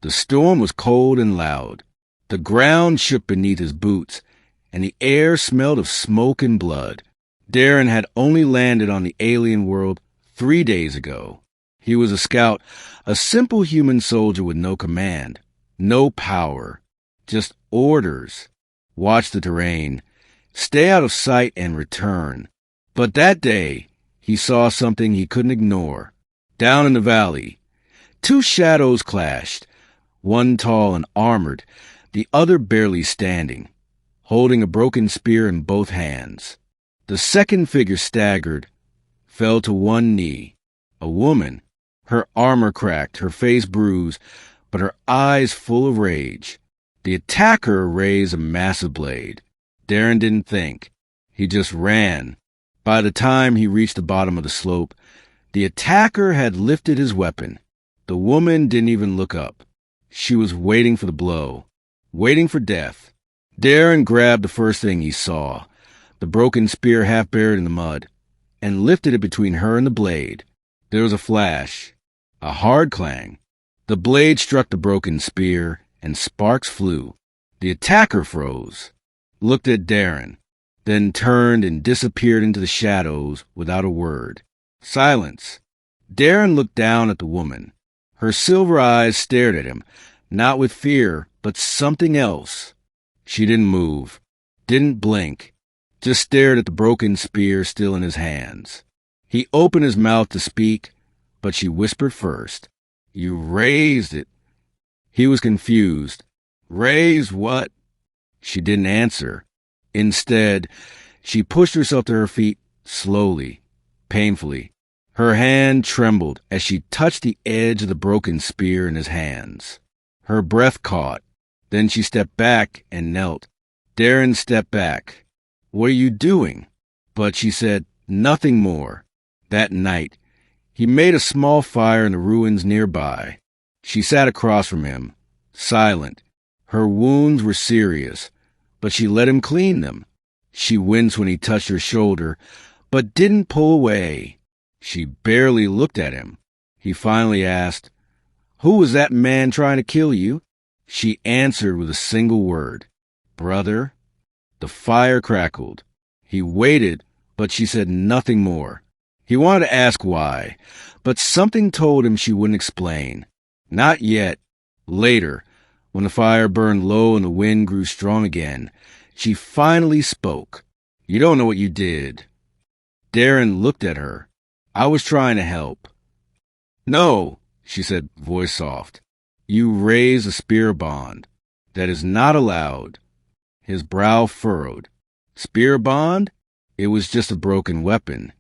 The storm was cold and loud. The ground shook beneath his boots, and the air smelled of smoke and blood. Darren had only landed on the alien world 3 days ago. He was a scout, a simple human soldier with no command, no power, just orders. Watch the terrain, stay out of sight, and return. But that day, he saw something he couldn't ignore. Down in the valley, 2 shadows clashed, one tall and armored, the other barely standing, holding a broken spear in both hands. The second figure staggered, fell to one knee. A woman, her armor cracked, her face bruised, but her eyes full of rage. The attacker raised a massive blade. Darren didn't think. He just ran. By the time he reached the bottom of the slope, the attacker had lifted his weapon. The woman didn't even look up. She was waiting for the blow, waiting for death. Darren grabbed the first thing he saw, the broken spear half buried in the mud, and lifted it between her and the blade. There was a flash, a hard clang. The blade struck the broken spear, and sparks flew. The attacker froze, looked at Darren, then turned and disappeared into the shadows without a word. Silence. Darren looked down at the woman. Her silver eyes stared at him, not with fear, but something else. She didn't move, didn't blink, just stared at the broken spear still in his hands. He opened his mouth to speak, but she whispered first. You raised it. He was confused. Raised what? She didn't answer. Instead, she pushed herself to her feet slowly, painfully. Her hand trembled as she touched the edge of the broken spear in his hands. Her breath caught. Then she stepped back and knelt. Darren stepped back. What are you doing? But she said nothing more. That night, he made a small fire in the ruins nearby. She sat across from him, silent. Her wounds were serious, but she let him clean them. She winced when he touched her shoulder, but didn't pull away. She barely looked at him. He finally asked, Who was that man trying to kill you? She answered with a single word, Brother. The fire crackled. He waited, but she said nothing more. He wanted to ask why, but something told him she wouldn't explain. Not yet. Later, when the fire burned low and the wind grew strong again, she finally spoke. You don't know what you did. Darren looked at her. I was trying to help. No, she said, voice soft. You raised a spear bond. That is not allowed. His brow furrowed. Spear bond? It was just a broken weapon.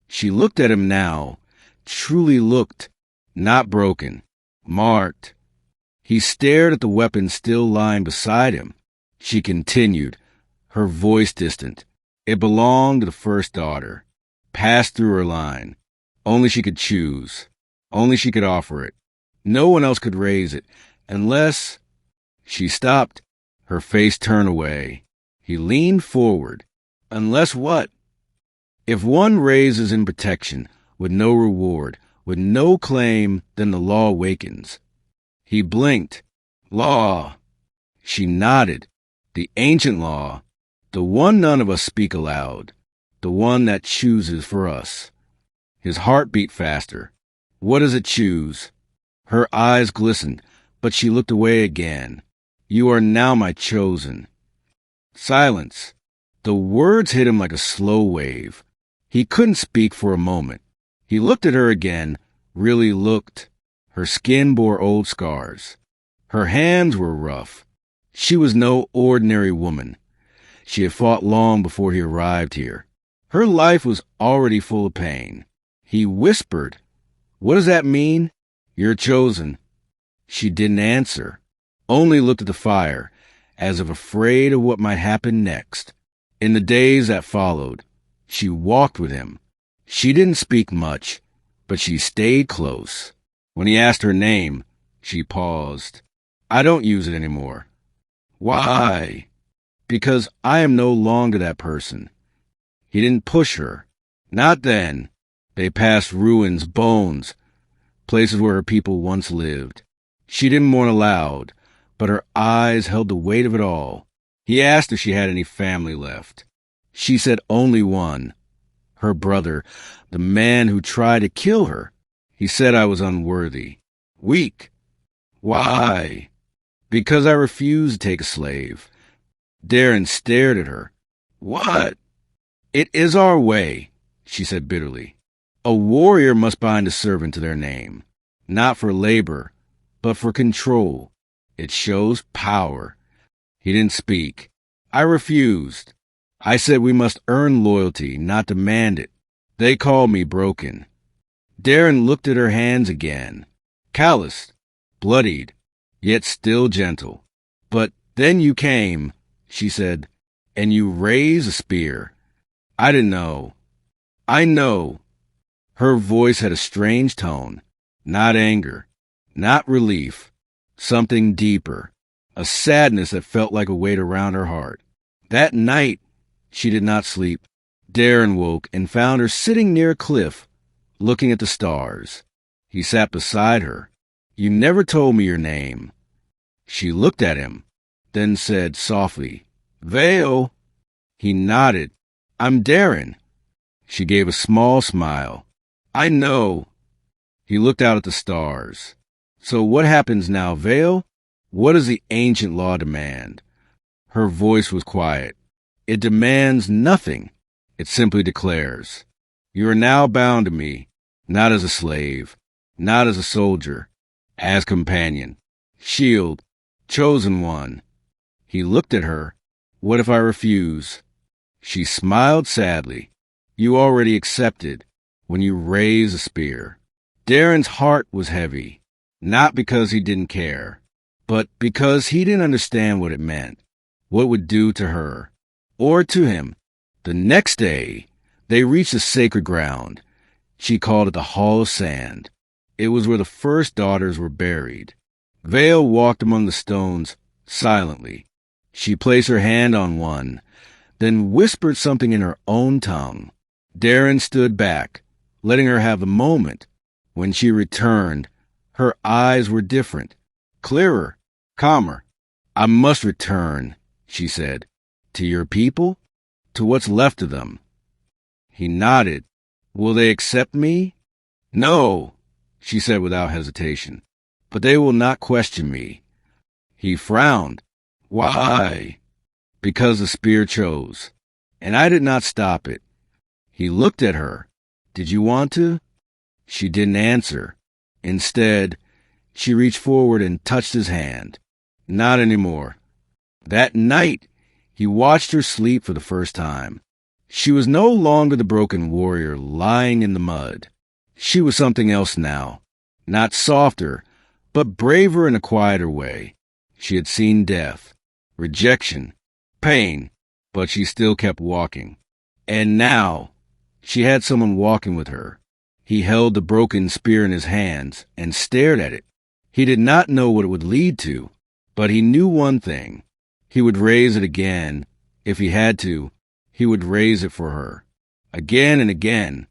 She looked at him now, truly looked, not broken, marked. He stared at the weapon still lying beside him. She continued, her voice distant. It belonged to the first daughter. Passed through her line. Only she could choose. Only she could offer it. No one else could raise it, unless... She stopped, her face turned away. He leaned forward. Unless what? If one raises in protection, with no reward, with no claim, then the law awakens. He blinked. Law. She nodded. The ancient law. The one none of us speak aloud. The one that chooses for us. His heart beat faster. What does it choose? Her eyes glistened, but she looked away again. You are now my chosen. Silence. The words hit him like a slow wave. He couldn't speak for a moment. He looked at her again, really looked. Her skin bore old scars. Her hands were rough. She was no ordinary woman. She had fought long before he arrived here. Her life was already full of pain. He whispered, What does that mean? You're chosen. She didn't answer, only looked at the fire, as if afraid of what might happen next. In the days that followed, she walked with him. She didn't speak much, but she stayed close. When he asked her name, she paused. I don't use it anymore. Why? Because I am no longer that person. He didn't push her. Not then. They passed ruins, bones, places where her people once lived. She didn't mourn aloud, but her eyes held the weight of it all. He asked if she had any family left. She said only one. Her brother, the man who tried to kill her. He said I was unworthy. Weak. Why? Because I refused to take a slave. Darren stared at her. What? It is our way, she said bitterly. A warrior must bind a servant to their name, not for labor, but for control. It shows power. He didn't speak. I refused. I said we must earn loyalty, not demand it. They called me broken. Darren looked at her hands again, calloused, bloodied, yet still gentle. But then you came, she said, and you raised a spear. I didn't know. I know. Her voice had a strange tone, not anger, not relief, something deeper, a sadness that felt like a weight around her heart. That night, she did not sleep. Darren woke and found her sitting near a cliff, looking at the stars. He sat beside her. You never told me your name. She looked at him, then said softly, Vael. He nodded. I'm Darren. She gave a small smile. I know. He looked out at the stars. So what happens now, Vael? What does the ancient law demand? Her voice was quiet. It demands nothing. It simply declares, you are now bound to me, not as a slave, not as a soldier, as companion, shield, chosen one. He looked at her. What if I refuse? She smiled sadly. You already accepted when you raised a spear. Darren's heart was heavy, not because he didn't care, but because he didn't understand what it meant, what it would do to her, or to him. The next day, they reached the sacred ground. She called it the Hall of Sand. It was where the first daughters were buried. Vael walked among the stones silently. She placed her hand on one, then whispered something in her own tongue. Darren stood back, letting her have the moment. When she returned, her eyes were different, clearer, calmer. I must return, she said, to your people, to what's left of them. He nodded. Will they accept me? No, she said without hesitation, but they will not question me. He frowned. Why? Because the spear chose, and I did not stop it. He looked at her. Did you want to? She didn't answer. Instead, she reached forward and touched his hand. Not anymore. That night, he watched her sleep for the first time. She was no longer the broken warrior lying in the mud. She was something else now. Not softer, but braver in a quieter way. She had seen death, rejection, pain, but she still kept walking. And now, she had someone walking with her. He held the broken spear in his hands and stared at it. He did not know what it would lead to, but he knew one thing. He would raise it again. If he had to, he would raise it for her. Again and again,